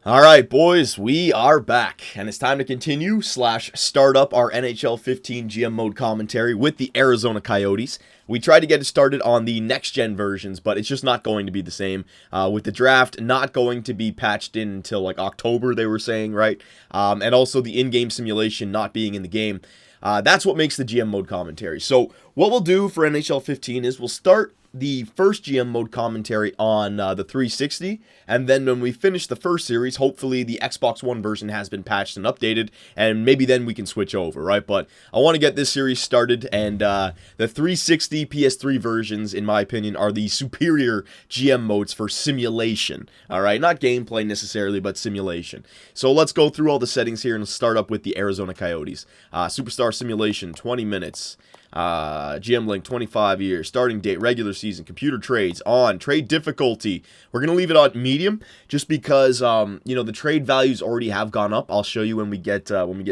All right, boys, we are back, and it's time to continue / start up our NHL 15 GM mode commentary with the Arizona Coyotes. We tried to get it started on the next-gen versions, but it's just not going to be the same. With the draft not going to be patched in until, like, October, they were saying, right? And also the in-game simulation not being in the game. That's what makes the GM mode commentary. So what we'll do for NHL 15 is we'll start the first GM mode commentary on the 360, and then when we finish the first series, hopefully the Xbox One version has been patched and updated, and maybe then we can switch over, right? But I want to get this series started, and the 360 PS3 versions, in my opinion, are the superior GM modes for simulation, all right? Not gameplay necessarily, but simulation. So let's go through all the settings here and start up with the Arizona Coyotes. Superstar simulation, 20 minutes. GM link 25 years, starting date, regular season, computer trades on, trade difficulty. We're going to leave it on medium just because, the trade values already have gone up. I'll show you when we get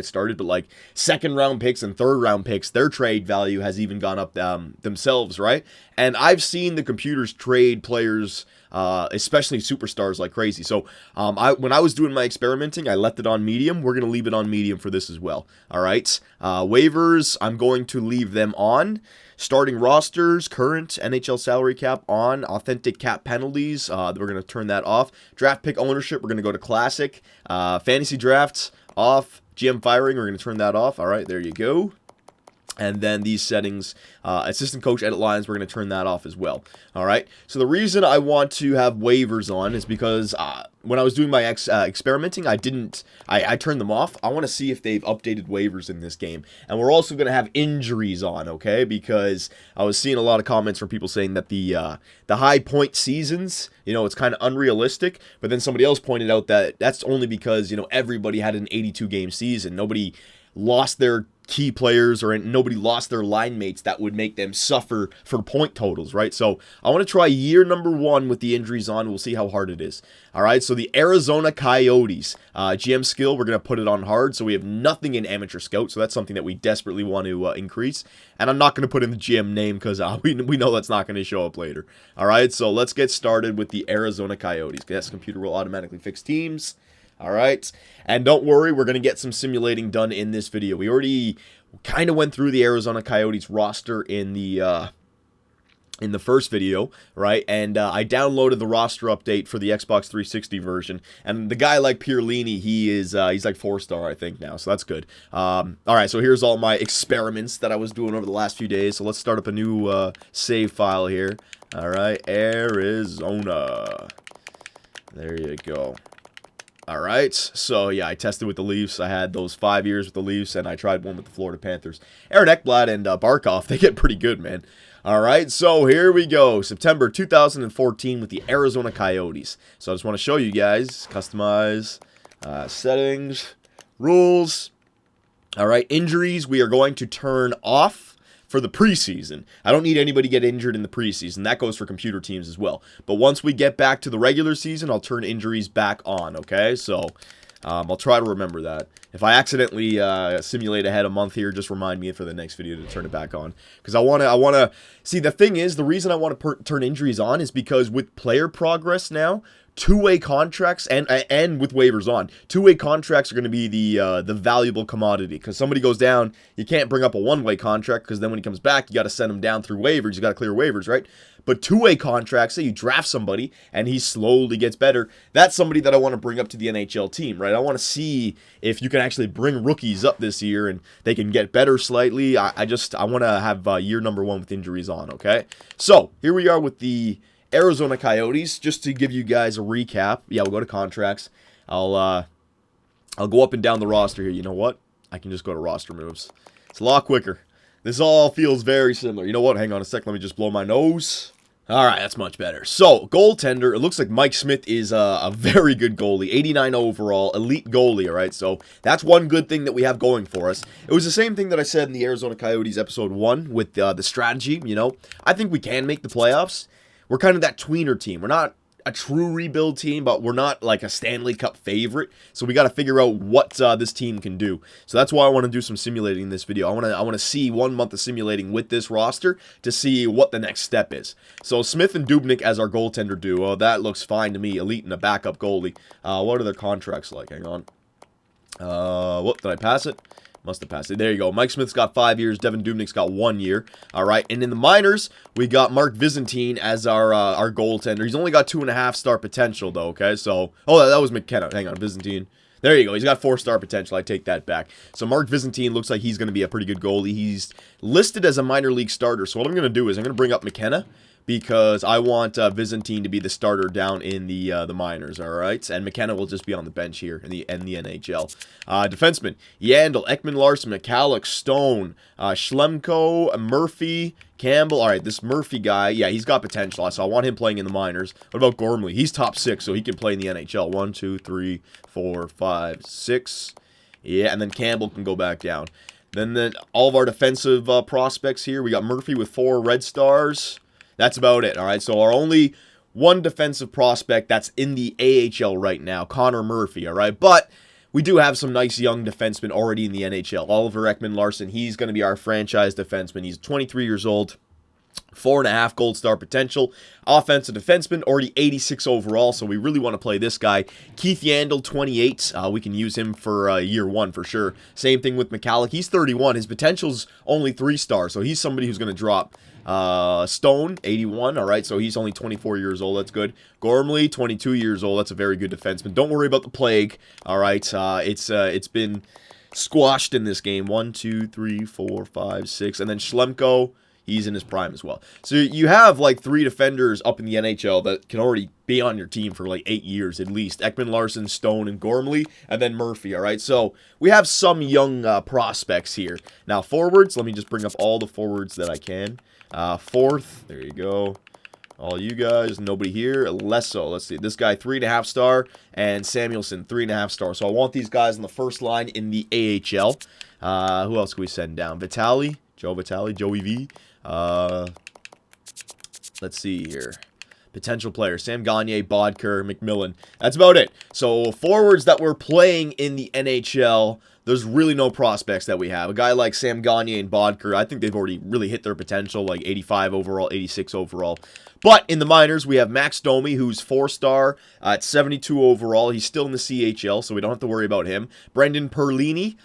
started, but like second round picks and third round picks, their trade value has even gone up themselves, right? And I've seen the computers trade players, especially superstars, like crazy. So when I was doing my experimenting, I left it on medium. We're going to leave it on medium for this as well. All right. Waivers, I'm going to leave them on. Starting rosters, current NHL salary cap on. Authentic cap penalties, we're going to turn that off. Draft pick ownership, we're going to go to classic. Fantasy drafts, off. GM firing, we're going to turn that off. All right, there you go. And then these settings, assistant coach edit lines, we're going to turn that off as well. All right. So the reason I want to have waivers on is because when I was doing my experimenting, I turned them off. I want to see if they've updated waivers in this game. And we're also going to have injuries on, okay? Because I was seeing a lot of comments from people saying that the high point seasons, it's kind of unrealistic. But then somebody else pointed out that that's only because, everybody had an 82-game season. Nobody lost their key players or nobody lost their line mates that would make them suffer for point totals, right? So I want to try year number 1 with the injuries on. We'll see how hard it is. All right, so the Arizona Coyotes, GM skill, we're going to put it on hard, so we have nothing in amateur scout, so that's something that we desperately want to increase. And I'm not going to put in the GM name because we know that's not going to show up later. All right, so let's get started with the Arizona Coyotes. This computer will automatically fix teams. All right, and don't worry, we're going to get some simulating done in this video. We already kind of went through the Arizona Coyotes roster in the first video, right? And I downloaded the roster update for the Xbox 360 version, and the guy like Pierlini, he's like 4-star, I think, now, so that's good. All right, so here's all my experiments that I was doing over the last few days. So let's start up a new save file here. All right, Arizona. There you go. All right, so yeah, I tested with the Leafs. I had those 5 years with the Leafs, and I tried one with the Florida Panthers. Aaron Ekblad and Barkov, they get pretty good, man. All right, so here we go. September 2014 with the Arizona Coyotes. So I just want to show you guys, customize, settings, rules. All right, injuries we are going to turn off for the preseason. I don't need anybody to get injured in the preseason. That goes for computer teams as well. But once we get back to the regular season, I'll turn injuries back on, okay? So I'll try to remember that. If I accidentally simulate ahead a month here, just remind me for the next video to turn it back on. Because I want to see, the thing is, the reason I want to turn injuries on is because with player progress now, two-way contracts and with waivers on, two-way contracts are going to be the valuable commodity. Because somebody goes down, you can't bring up a one-way contract because then when he comes back, you got to send him down through waivers. You got to clear waivers, right? But two-way contracts, say you draft somebody and he slowly gets better, that's somebody that I want to bring up to the NHL team, right? I want to see if you can actually bring rookies up this year and they can get better slightly. I want to have year number 1 with injuries on, okay? So here we are with the Arizona Coyotes. Just to give you guys a recap, yeah, we'll go to contracts. I'll go up and down the roster here. You know what? I can just go to roster moves. It's a lot quicker. This all feels very similar. You know what? Hang on a sec. Let me just blow my nose. All right, that's much better. So, goaltender, it looks like Mike Smith is a very good goalie. 89 overall, elite goalie, all right? So, that's one good thing that we have going for us. It was the same thing that I said in the Arizona Coyotes episode 1 with the strategy, I think we can make the playoffs. We're kind of that tweener team. We're not a true rebuild team, but we're not like a Stanley Cup favorite. So we got to figure out what this team can do. So that's why I want to do some simulating in this video. I want to see 1 month of simulating with this roster to see what the next step is. So Smith and Dubnyk as our goaltender duo, that looks fine to me. Elite and a backup goalie. What are their contracts like? Hang on. What, did I pass it? Must have passed it. There you go. Mike Smith's got 5 years. Devin Dubnyk's got 1 year. All right. And in the minors, we got Mark Visentin as our goaltender. He's only got 2.5 star potential, though. Okay. So, oh, that was McKenna. Hang on. Visentin. There you go. He's got 4 star potential. I take that back. So Mark Visentin looks like he's going to be a pretty good goalie. He's listed as a minor league starter. So what I'm going to do is I'm going to bring up McKenna, because I want Visentin to be the starter down in the minors, all right? And McKenna will just be on the bench here in the NHL. Defenseman, Yandel, Ekman Larson, McCalloch, Stone, Schlemko, Murphy, Campbell. All right, this Murphy guy, yeah, he's got potential, so I want him playing in the minors. What about Gormley? He's top 6, so he can play in the NHL. 1, 2, 3, 4, 5, 6. Yeah, and then Campbell can go back down. Then all of our defensive prospects here, we got Murphy with 4 red stars. That's about it, all right? So our only one defensive prospect that's in the AHL right now, Connor Murphy, all right? But we do have some nice young defensemen already in the NHL. Oliver Ekman Larson, he's going to be our franchise defenseman. He's 23 years old, 4.5 gold star potential. Offensive defenseman, already 86 overall, so we really want to play this guy. Keith Yandel, 28. We can use him for year 1 for sure. Same thing with McCalloch. He's 31. His potential's only 3 stars, so he's somebody who's going to drop. Stone, 81, all right, so he's only 24 years old, that's good. Gormley, 22 years old, that's a very good defenseman. Don't worry about the plague, all right, it's been squashed in this game. 1, 2, 3, 4, 5, 6, and then Schlemko, he's in his prime as well. So you have like 3 defenders up in the NHL that can already be on your team for like 8 years at least. Ekman Larson, Stone, and Gormley, and then Murphy, all right? So we have some young prospects here. Now forwards, let me just bring up all the forwards that I can. Fourth, there you go. All you guys, nobody here. Lesso, let's see. This guy, 3.5 star, and Samuelson, 3.5 star. So I want these guys on the first line in the AHL. Who else can we send down? Vitali, Joey V. Let's see here. Potential players, Sam Gagner, Bodker, McMillan. That's about it. So forwards that we're playing in the NHL, there's really no prospects that we have. A guy like Sam Gagner and Bodker, I think they've already really hit their potential, like 85 overall, 86 overall. But in the minors, we have Max Domi, who's 4-star at 72 overall. He's still in the CHL, so we don't have to worry about him. Brendan Perlini,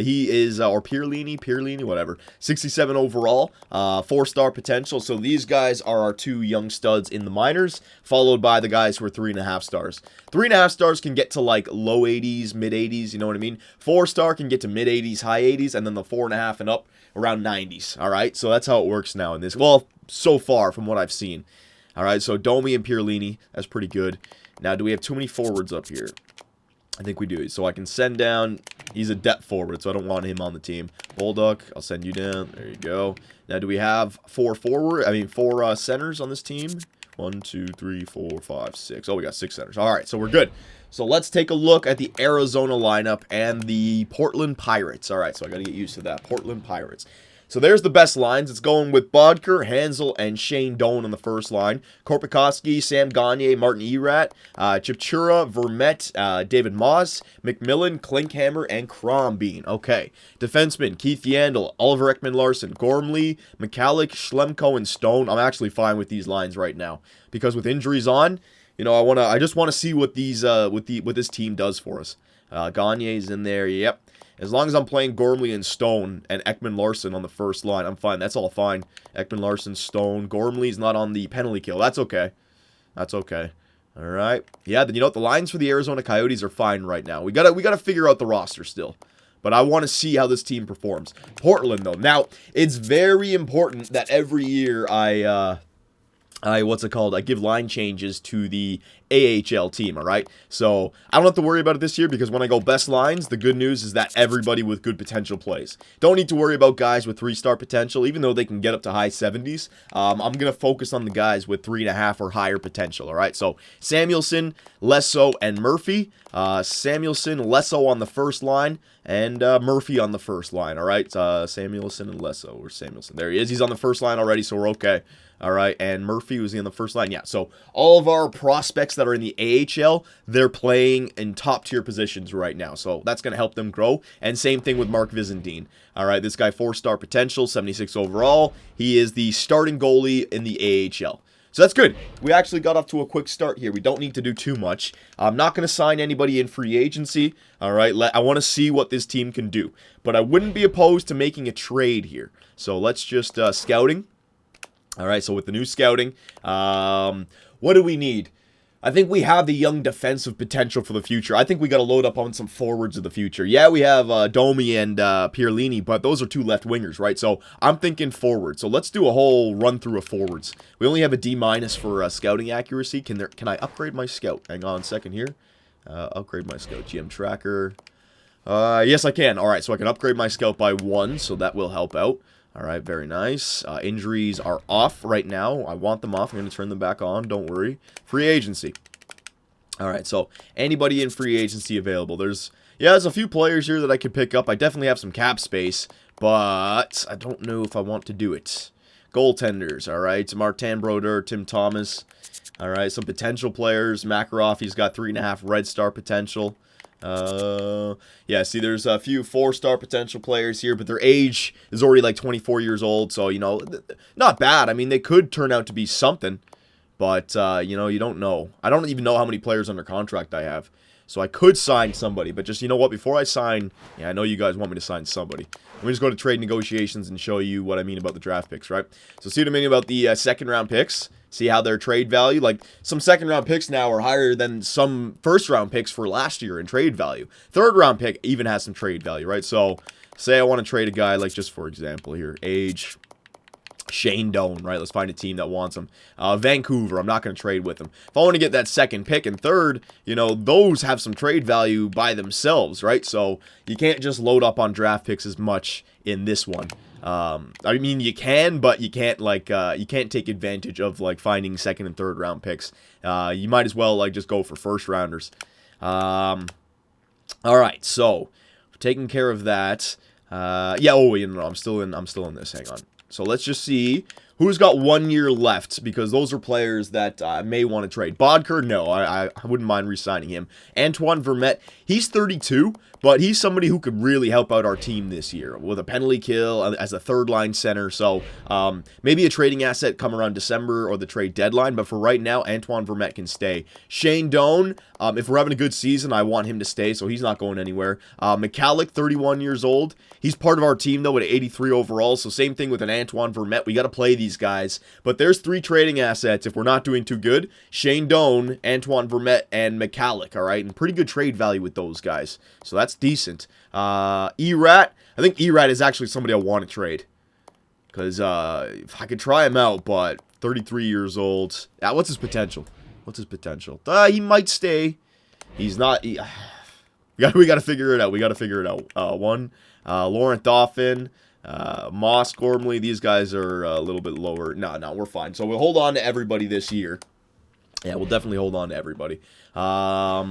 he is, or Pierlini, whatever, 67 overall, 4-star potential. So these guys are our 2 young studs in the minors, followed by the guys who are 3.5 stars. 3.5 stars can get to like low 80s, mid 80s, you know what I mean? 4-star can get to mid 80s, high 80s, and then the 4.5 and up around 90s, all right? So that's how it works now in this. Well, so far from what I've seen. All right, so Domi and Pierlini, that's pretty good. Now, do we have too many forwards up here? I think we do. So I can send down, he's a depth forward, so I don't want him on the team. Bulldog, I'll send you down. There you go. Now, do we have 4 centers on this team? 1, 2, 3, 4, 5, 6. Oh, we got 6 centers. All right, so we're good. So let's take a look at the Arizona lineup and the Portland Pirates. All right, so I got to get used to that. Portland Pirates. So there's the best lines. It's going with Bodker, Hansel, and Shane Doan on the first line. Korpikoski, Sam Gagner, Martin Erat, Chipchura, Vermette, David Moss, McMillan, Klinkhammer, and Crombean. Okay. Defensemen, Keith Yandel, Oliver Ekman Larson, Gormley, McCalloch, Schlemko, and Stone. I'm actually fine with these lines right now. Because with injuries on, you know, I just want to see what these what this team does for us. Gagner's in there, yep. As long as I'm playing Gormley and Stone and Ekman Larson on the first line, I'm fine. That's all fine. Ekman Larson, Stone. Gormley's not on the penalty kill. That's okay. That's okay. All right. Yeah, then you know what? The lines for the Arizona Coyotes are fine right now. We gotta figure out the roster still. But I want to see how this team performs. Portland, though. Now, it's very important that every year I give line changes to the AHL team, all right? So I don't have to worry about it this year because when I go best lines, the good news is that everybody with good potential plays. Don't need to worry about guys with 3-star potential, even though they can get up to high 70s. I'm going to focus on the guys with 3.5 or higher potential, all right? So Samuelson, Lesso, and Murphy. Samuelson, Lesso on the first line, and Murphy on the first line, all right? Samuelson and Lesso, or Samuelson. There he is. He's on the first line already, so we're okay. All right, and Murphy was in the first line. Yeah, so all of our prospects that are in the AHL, they're playing in top-tier positions right now. So that's going to help them grow. And same thing with Mark Vizendine. All right, this guy, 4-star potential, 76 overall. He is the starting goalie in the AHL. So that's good. We actually got off to a quick start here. We don't need to do too much. I'm not going to sign anybody in free agency. All right, I want to see what this team can do. But I wouldn't be opposed to making a trade here. So let's just scouting. All right, so with the new scouting, what do we need? I think we have the young defensive potential for the future. I think we got to load up on some forwards of the future. Yeah, we have Domi and Pierlini, but those are two left wingers, right? So I'm thinking forward. So let's do a whole run through of forwards. We only have a D- for scouting accuracy. Can I upgrade my scout? Hang on a second here. Upgrade my scout. GM tracker. Yes, I can. All right, so I can upgrade my scout by 1, so that will help out. All right, very nice. Injuries are off right now. I want them off. I'm going to turn them back on. Don't worry. Free agency. All right, so anybody in free agency available. There's a few players here that I could pick up. I definitely have some cap space, but I don't know if I want to do it. Goaltenders, all right. Martin Brodeur, Tim Thomas. All right, some potential players. Makarov, he's got 3.5 red star potential. Yeah, see, there's a few 4-star potential players here, but their age is already like 24 years old, so, you know, not bad. I mean, they could turn out to be something, but, you know, you don't know. I don't even know how many players under contract I have, so I could sign somebody, but just, you know what, before I sign, yeah, I know you guys want me to sign somebody. Let me just go to trade negotiations and show you what I mean about the draft picks, right? So see what I mean about the second-round picks. See how their trade value, like some second-round picks now are higher than some first-round picks for last year in trade value. Third-round pick even has some trade value, right? So say I want to trade a guy, like just for example here, age Shane Doan, right? Let's find a team that wants him. Vancouver, I'm not going to trade with them. If I want to get that second pick and third, you know, those have some trade value by themselves, right? So you can't just load up on draft picks as much in this one. I mean, you can, but you can't, like, you can't take advantage of, like, finding second and third round picks. You might as well, like, just go for first rounders. All right, so taking care of that. Yeah, oh, you know, I'm still in this. Hang on. So let's just see who's got 1 year left, because those are players that I may want to trade. Bodker, no, I wouldn't mind re-signing him. Antoine Vermette, he's 32, but he's somebody who could really help out our team this year with a penalty kill as a third-line center. So maybe a trading asset come around December or the trade deadline, but for right now, Antoine Vermette can stay. Shane Doan, if we're having a good season, I want him to stay, so he's not going anywhere. McCallick, 31 years old. He's part of our team, though, at 83 overall, so same thing with an Antoine Vermette. We got to play these guys, but there's 3 trading assets if we're not doing too good. Shane Doan, Antoine Vermette, and McCallick, all right? And pretty good trade value with those guys, so that's decent. Erat, I think Erat is actually somebody I want to trade, because if I could try him out, but 33 years old. What's his potential? What's his potential? He might stay. He's not. We got to figure it out. We got to figure it out. Laurent Dauphin, Moss, Gormley. These guys are a little bit lower. No, we're fine. So we'll hold on to everybody this year. Yeah, we'll definitely hold on to everybody. Let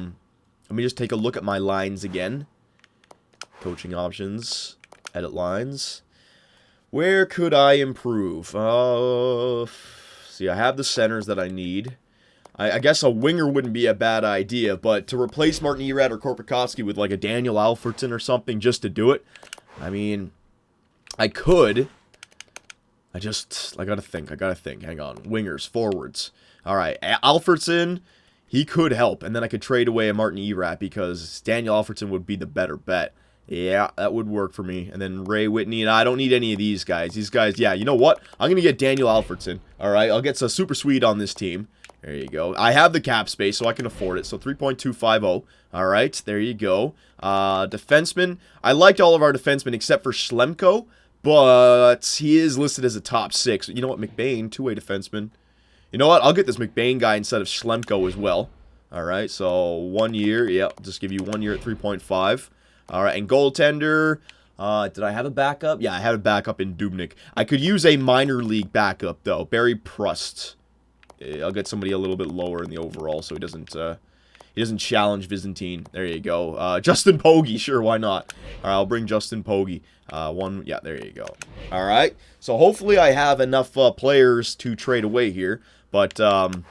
me just take a look at my lines again. Coaching options. Edit lines. Where could I improve? See, I have the centers that I need. I guess a winger wouldn't be a bad idea, but to replace Martin Erat or Korpikoski with like a Daniel Alfredson or something just to do it, I mean, I could. I gotta think. Hang on. Wingers, forwards. All right, Alfredson, he could help, and then I could trade away a Martin Erat because Daniel Alfredson would be the better bet. Yeah, that would work for me. And then Ray Whitney, and I don't need any of these guys. These guys, yeah, you know what? I'm going to get Daniel Alfredson, all right? I'll get some super sweet on this team. There you go. I have the cap space, so I can afford it. So 3.250. All right, there you go. Defenseman. I liked all of our defensemen except for Schlemko, but he is listed as a top 6. You know what? McBain, two-way defenseman. You know what? I'll get this McBain guy instead of Schlemko as well. All right, so 1 year. Yep, just give you 1 year at 3.5. All right, and goaltender. Did I have a backup? Yeah, I had a backup in Dubnik. I could use a minor league backup, though. Barry Prust. I'll get somebody a little bit lower in the overall so he He doesn't challenge Byzantine. There you go. Justin Pogge, sure, why not? All right, I'll bring Justin Pogge. Yeah, there you go. All right, so hopefully I have enough players to trade away here, but I'm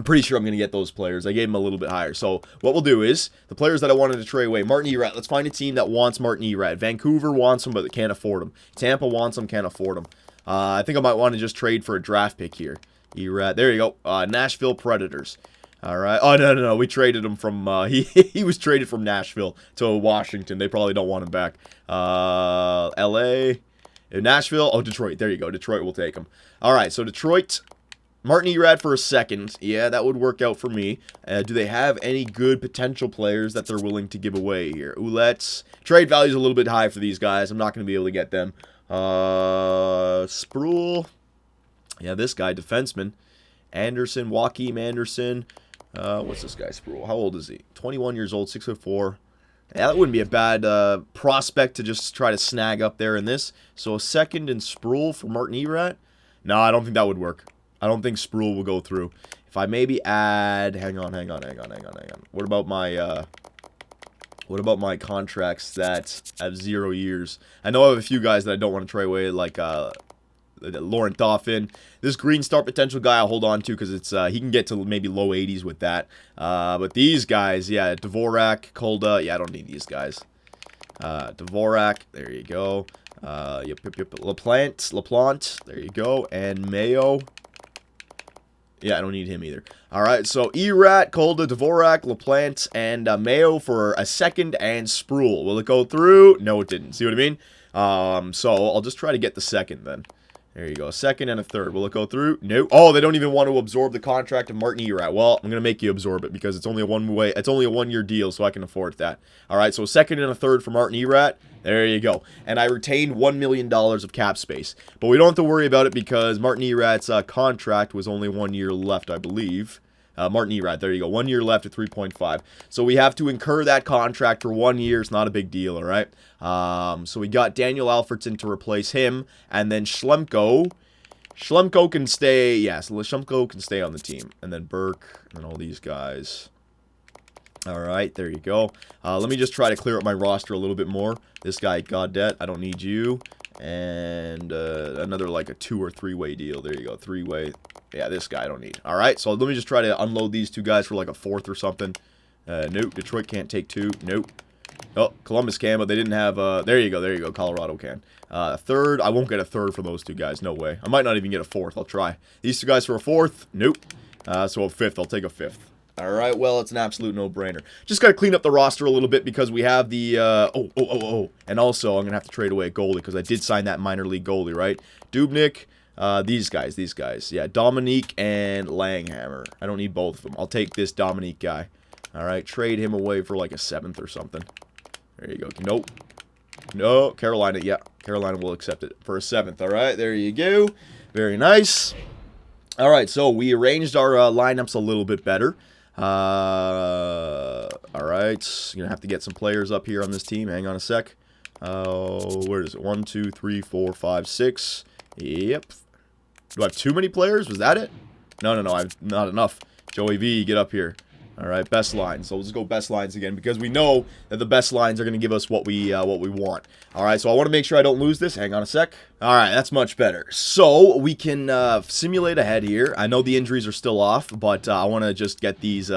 pretty sure I'm going to get those players. I gave them a little bit higher. So what we'll do is, the players that I wanted to trade away, Martin Erat. Let's find a team that wants Martin Erat. Vancouver wants him, but they can't afford him. Tampa wants him, can't afford him. I think I might want to just trade for a draft pick here. Erat, there you go. Nashville Predators. All right. Oh, no. We traded him from, he was traded from Nashville to Washington. They probably don't want him back. LA, Nashville. Oh, Detroit. There you go. Detroit will take him. All right. So Detroit, Martin Erat for a second. Yeah, that would work out for me. Do they have any good potential players that they're willing to give away here? Ouellette's trade value is a little bit high for these guys. I'm not going to be able to get them. Sproul. Yeah, this guy, defenseman. Anderson, Joakim Anderson. What's this guy, Sproul? How old is he? 21 years old, 6'4". Yeah, that wouldn't be a bad prospect to just try to snag up there in this. So a second and Sproul for Martin Erat? No, I don't think that would work. I don't think Sproul will go through. If I maybe add... Hang on. What about my contracts that have 0 years? I know I have a few guys that I don't want to trade away, like Laurent Dauphin. This green star potential guy I'll hold on to because it's he can get to maybe low 80s with that. But these guys, yeah, Dvorak, Kolda, yeah, I don't need these guys. Dvorak, there you go. Yep. LaPlante, there you go. And Mayo. Yeah, I don't need him either. All right, so Erat, Kolda, Dvorak, LaPlante, and Mayo for a second and Sproul. Will it go through? No, it didn't. See what I mean? So I'll just try to get the second then. There you go. A second and a third. Will it go through? No. Oh, they don't even want to absorb the contract of Martin Erat. Well, I'm going to make you absorb it because it's only a one-year deal, so I can afford that. All right, so a second and a third for Martin Erat. There you go. And I retained $1 million of cap space. But we don't have to worry about it because Martin Erat's contract was only 1 year left, I believe. Martin Erat, there you go. 1 year left at 3.5. So we have to incur that contract for 1 year. It's not a big deal, all right? So we got Daniel Alfredson to replace him. And then Schlemko. Schlemko can stay, yeah, so Schlemko can stay on the team. And then Burke and all these guys. All right, there you go. Let me just try to clear up my roster a little bit more. This guy, Godet, I don't need you. And another like a 2- or 3-way deal. There you go, 3-way. Yeah, this guy I don't need. All right, so let me just try to unload these two guys for like a 4th or something. Nope, Detroit can't take 2. Nope. Oh, Columbus can, but they didn't have... there you go, Colorado can. 3rd, I won't get a 3rd for those two guys, no way. I might not even get a 4th, I'll try. These two guys for a 4th, nope. So a 5th, I'll take a 5th. All right, well, it's an absolute no-brainer. Just got to clean up the roster a little bit because we have the... And also, I'm going to have to trade away a goalie because I did sign that minor league goalie, right? Dubnyk, these guys. Yeah, Dominique and Langhammer. I don't need both of them. I'll take this Dominique guy. All right, trade him away for like a 7th or something. There you go. Nope. No, Carolina, yeah. Carolina will accept it for a 7th. All right, there you go. Very nice. All right, so we arranged our lineups a little bit better. All right, gonna have to get some players up here on this team. Hang on a sec. Where is it? 1, 2, 3, 4, 5, 6. Yep. Do I have too many players? Was that it? No. I've not enough. Joey V, get up here. All right, best lines. So we'll just go best lines again because we know that the best lines are going to give us what we want. All right, so I want to make sure I don't lose this. Hang on a sec. All right, that's much better. So we can simulate ahead here. I know the injuries are still off, but I want to just get these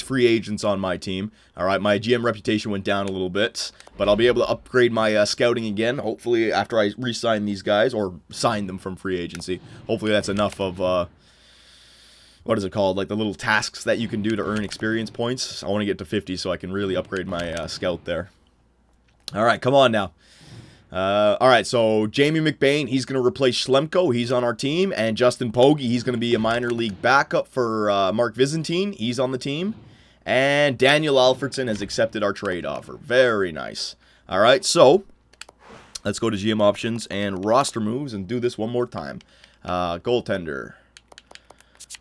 free agents on my team. All right, my GM reputation went down a little bit, but I'll be able to upgrade my scouting again, hopefully after I re-sign these guys or sign them from free agency. Hopefully that's enough of... what is it called? Like the little tasks that you can do to earn experience points. I want to get to 50 so I can really upgrade my scout there. All right, come on now. All right, so Jamie McBain, he's going to replace Schlemko. He's on our team. And Justin Pogge, he's going to be a minor league backup for Mark Byzantine. He's on the team. And Daniel Alfredson has accepted our trade offer. Very nice. All right, so let's go to GM options and roster moves and do this one more time. Goaltender.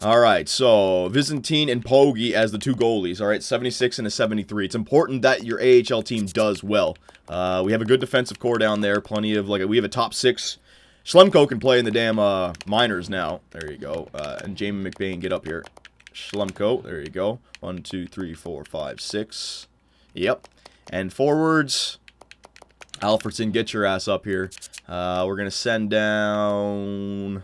All right, so Byzantine and Pogge as the two goalies. All right, 76 and a 73. It's important that your AHL team does well. We have a good defensive core down there. Plenty of, we have a top 6. Schlemko can play in the damn minors now. There you go. And Jamie McBain, get up here. Schlemko. There you go. 1, 2, 3, 4, 5, 6. Yep. And forwards, Alfredson, get your ass up here. We're going to send down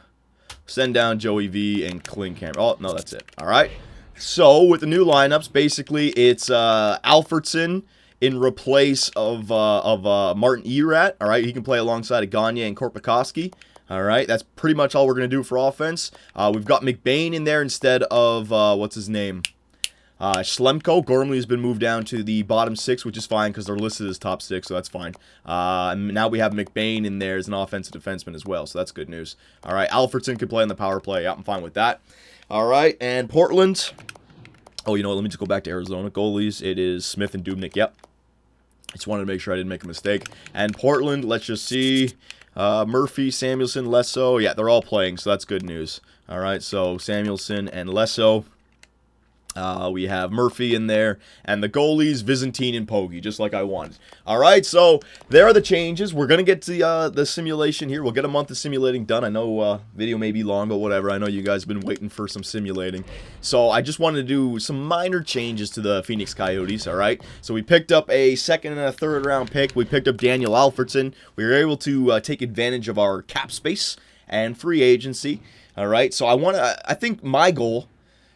Joey V and Klinkhammer. Oh, no, that's it. All right. So, with the new lineups, basically, it's Alfredson in replace of Martin Erat. All right, he can play alongside of Gagne and Korpikoski. All right, that's pretty much all we're going to do for offense. We've got McBain in there instead of, what's his name? Schlemko. Gormley has been moved down to the bottom 6, which is fine because they're listed as top 6, so that's fine. And now we have McBain in there as an offensive defenseman as well, so that's good news. All right, Alfredson could play on the power play. Yeah, I'm fine with that. All right, and Portland. Oh, you know what? Let me just go back to Arizona. Goalies, it is Smith and Dubnyk. Yep. Just wanted to make sure I didn't make a mistake. And Portland, let's just see. Murphy, Samuelson, Lesso. Yeah, they're all playing, so that's good news. All right, so Samuelson and Lesso. We have Murphy in there, and the goalies, Byzantine and Pogge, just like I wanted. All right, so there are the changes. We're going to get to the simulation here. We'll get a month of simulating done. I know video may be long, but whatever. I know you guys have been waiting for some simulating. So I just wanted to do some minor changes to the Phoenix Coyotes, all right? So we picked up a second and a third round pick. We picked up Daniel Alfredson. We were able to take advantage of our cap space and free agency, all right? So I think my goal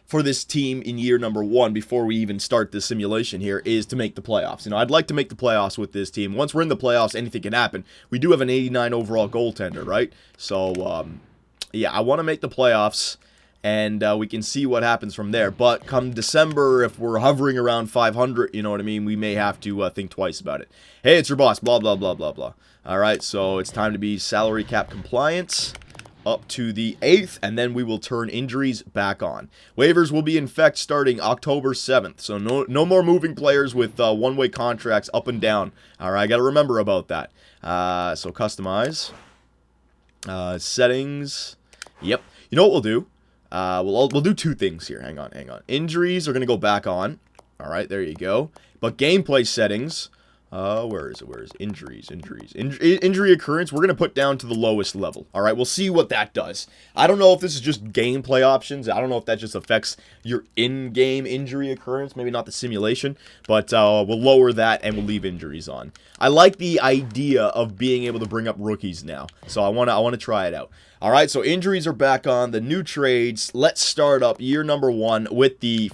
for this team in year number 1, before we even start the simulation here, is to make the playoffs. You know, I'd like to make the playoffs with this team. Once we're in the playoffs, anything can happen. We do have an 89 overall goaltender, right? So, yeah, I want to make the playoffs, and we can see what happens from there. But come December, if we're hovering around 500, you know what I mean, we may have to think twice about it. Hey, it's your boss, blah, blah, blah, blah, blah. All right, so it's time to be salary cap compliance up to the 8th, and then we will turn injuries back on. Waivers will be in effect starting October 7th, so no more moving players with one-way contracts up and down. All right, I got to remember about that. So customize. Settings. Yep. You know what we'll do? We'll do 2 things here. Hang on. Injuries are going to go back on. All right, there you go. But gameplay settings, where is it? Injuries. Injury occurrence, we're going to put down to the lowest level. All right, we'll see what that does. I don't know if this is just gameplay options. I don't know if that just affects your in-game injury occurrence. Maybe not the simulation, but we'll lower that and we'll leave injuries on. I like the idea of being able to bring up rookies now, so I want to try it out. All right, so injuries are back on. The new trades. Let's start up year number 1 with the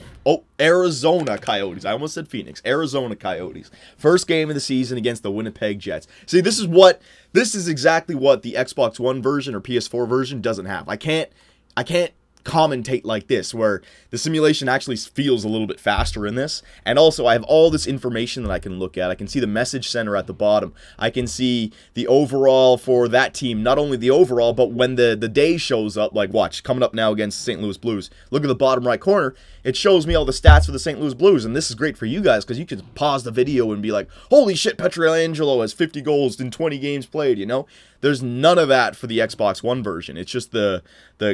Arizona Coyotes. I almost said Phoenix. Arizona Coyotes. First game of the season against the Winnipeg Jets. See, this is exactly what the Xbox One version or PS4 version doesn't have. I can't commentate like this, where the simulation actually feels a little bit faster in this. And also, I have all this information that I can look at. I can see the message center at the bottom. I can see the overall for that team, not only the overall, but when the day shows up, like watch, coming up now against St. Louis Blues. Look at the bottom right corner. It shows me all the stats for the St. Louis Blues, and this is great for you guys because you can pause the video and be like, holy shit, Pietrangelo has 50 goals in 20 games played, you know? There's none of that for the Xbox One version. It's just the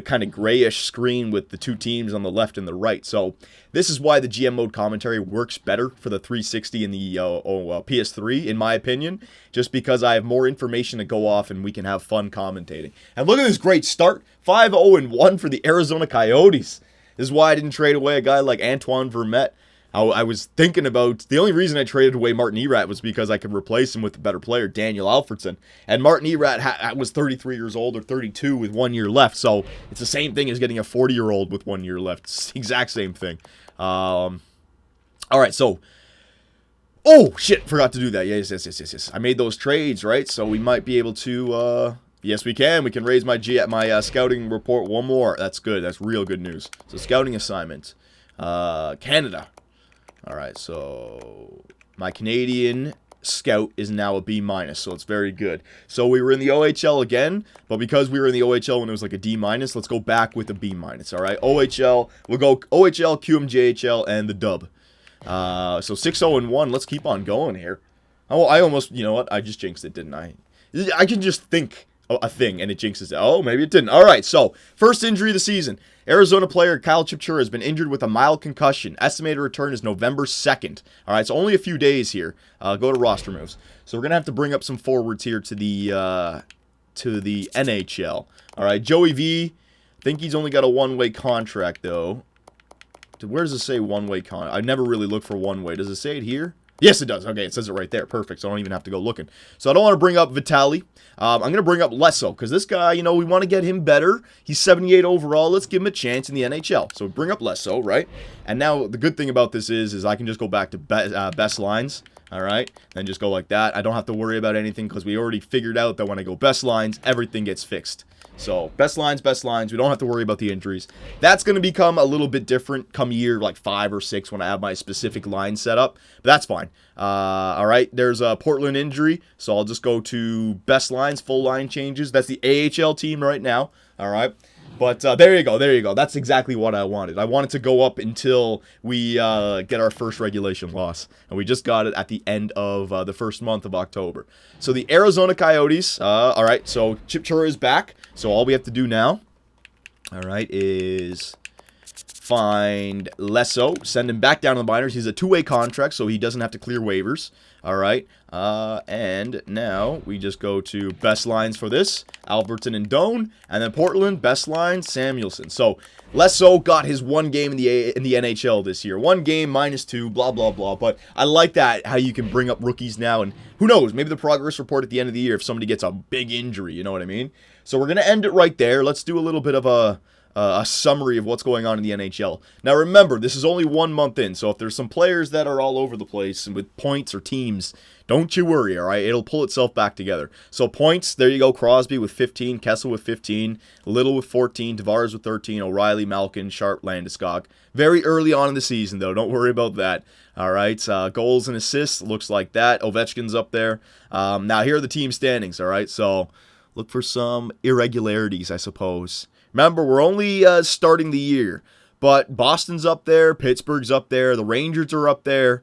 kind of grayish screen with the 2 teams on the left and the right. So this is why the GM mode commentary works better for the 360 and the PS3, in my opinion, just because I have more information to go off and we can have fun commentating. And look at this great start, 5-0-1 for the Arizona Coyotes. This is why I didn't trade away a guy like Antoine Vermette. I was thinking about, the only reason I traded away Martin Erat was because I could replace him with a better player, Daniel Alfredson. And Martin Erat was 33 years old or 32 with 1 year left, so it's the same thing as getting a 40-year-old with 1 year left. It's the exact same thing. All right, so, oh, shit, forgot to do that. Yes. I made those trades, right? So we might be able to, yes, we can. We can raise my scouting report 1 more. That's good. That's real good news. So scouting assignment. Canada. All right, so my Canadian scout is now a B-, so it's very good. So we were in the OHL again, but because we were in the OHL when it was like a D-, let's go back with a B-. All right, OHL, we'll go OHL, QMJHL, and the dub. So 6-0-1, let's keep on going here. Oh, I almost, you know what, I just jinxed it, didn't I? I can just think a thing, and it jinxes it. Oh, maybe it didn't. All right, so first injury of the season. Arizona player Kyle Chipchura has been injured with a mild concussion. Estimated return is November 2nd. All right, so only a few days here. Go to roster moves. So we're going to have to bring up some forwards here to the NHL. All right, Joey V. I think he's only got a 1-way contract, though. Where does it say one-way con? I never really look for one-way. Does it say it here? Yes, it does. Okay, it says it right there. Perfect. So I don't even have to go looking. So I don't want to bring up Vitali. I'm going to bring up Lesso because this guy, you know, we want to get him better. He's 78 overall. Let's give him a chance in the NHL. So bring up Lesso, right? And now the good thing about this is I can just go back to best lines. All right, then just go like that. I don't have to worry about anything because we already figured out that when I go best lines, everything gets fixed. So best lines. We don't have to worry about the injuries. That's going to become a little bit different come year like 5 or 6 when I have my specific line set up. But that's fine. All right, there's a Portland injury, so I'll just go to best lines, full line changes. That's the AHL team right now. All right. But there you go. That's exactly what I wanted. I wanted to go up until we get our first regulation loss. And we just got it at the end of the first month of October. So the Arizona Coyotes, all right, so Chip Chura is back. So all we have to do now, all right, is find Lesso, send him back down to the minors. He's a 2-way contract, so he doesn't have to clear waivers. All right, and now we just go to best lines for this, Albertson and Doan, and then Portland, best lines, Samuelson. So Lesso got his 1 game in the NHL this year. 1 game, -2, blah, blah, blah. But I like that, how you can bring up rookies now, and who knows, maybe the progress report at the end of the year if somebody gets a big injury, you know what I mean? So we're going to end it right there. Let's do a little bit of a summary of what's going on in the NHL. Now remember, this is only 1 month in, so if there's some players that are all over the place and with points or teams, don't you worry, all right? It'll pull itself back together. So points, there you go, Crosby with 15, Kessel with 15, Little with 14, Tavares with 13, O'Reilly, Malkin, Sharp, Landeskog. Very early on in the season, though. Don't worry about that. All right, goals and assists, looks like that. Ovechkin's up there. Now here are the team standings, all right? So look for some irregularities, I suppose. Remember, we're only starting the year, but Boston's up there, Pittsburgh's up there, the Rangers are up there.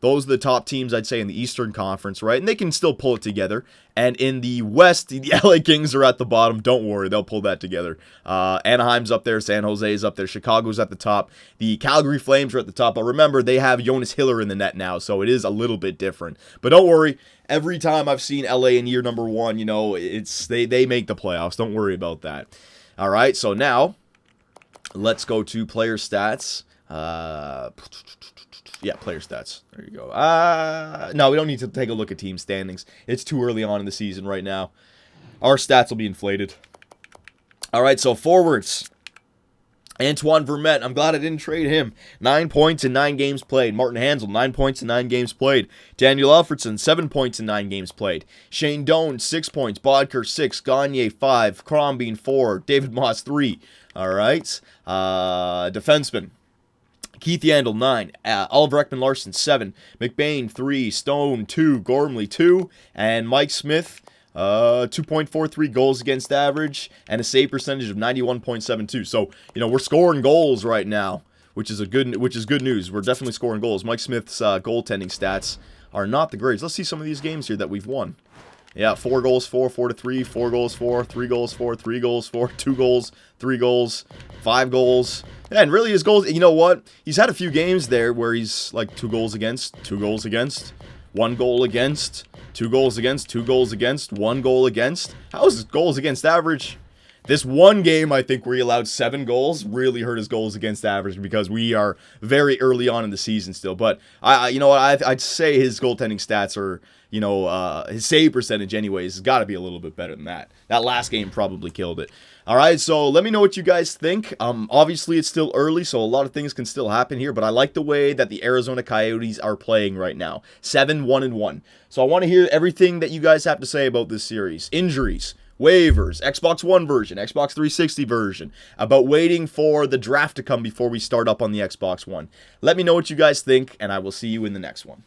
Those are the top teams, I'd say, in the Eastern Conference, right? And they can still pull it together. And in the West, the LA Kings are at the bottom. Don't worry, they'll pull that together. Anaheim's up there, San Jose's up there, Chicago's at the top. The Calgary Flames are at the top. But remember, they have Jonas Hiller in the net now, so it is a little bit different. But don't worry, every time I've seen LA in year number 1, you know, it's they make the playoffs. Don't worry about that. All right, so now let's go to player stats. Yeah, player stats. There you go. No, we don't need to take a look at team standings. It's too early on in the season right now. Our stats will be inflated. All right, so forwards. Antoine Vermette, I'm glad I didn't trade him. 9 points in 9 games played. Martin Hansel, 9 points in 9 games played. Daniel Alfredson, 7 points in 9 games played. Shane Doan, 6 points. Bodker, 6. Gagne, 5. Crombeen, 4. David Moss, 3. All right. Defenseman. Keith Yandel, 9. Oliver Ekman-Larsson, 7. McBain, 3. Stone, 2. Gormley, 2. And Mike Smith, 2.43 goals against average and a save percentage of 91.72. So, you know, we're scoring goals right now, which is good news. We're definitely scoring goals. Mike Smith's goaltending stats are not the greatest. Let's see some of these games here that we've won. Yeah, 4 goals, 4-3, 4 goals, 4, 3 goals, 4, 3 goals, 4, 2 goals, 3 goals, 5 goals. Yeah, and really his goals, you know what? He's had a few games there where he's like 2 goals against, 2 goals against, 1 goal against, 2 goals against, 2 goals against, 1 goal against. How is his goals against average? This one game, I think, where he allowed 7 goals really hurt his goals against average because we are very early on in the season still. But, you know what, I'd say his goaltending stats are, you know, his save percentage anyways has got to be a little bit better than that. That last game probably killed it. All right, so let me know what you guys think. Obviously, it's still early, so a lot of things can still happen here, but I like the way that the Arizona Coyotes are playing right now. 7-1-1. So I want to hear everything that you guys have to say about this series. Injuries, waivers, Xbox One version, Xbox 360 version, about waiting for the draft to come before we start up on the Xbox One. Let me know what you guys think, and I will see you in the next one.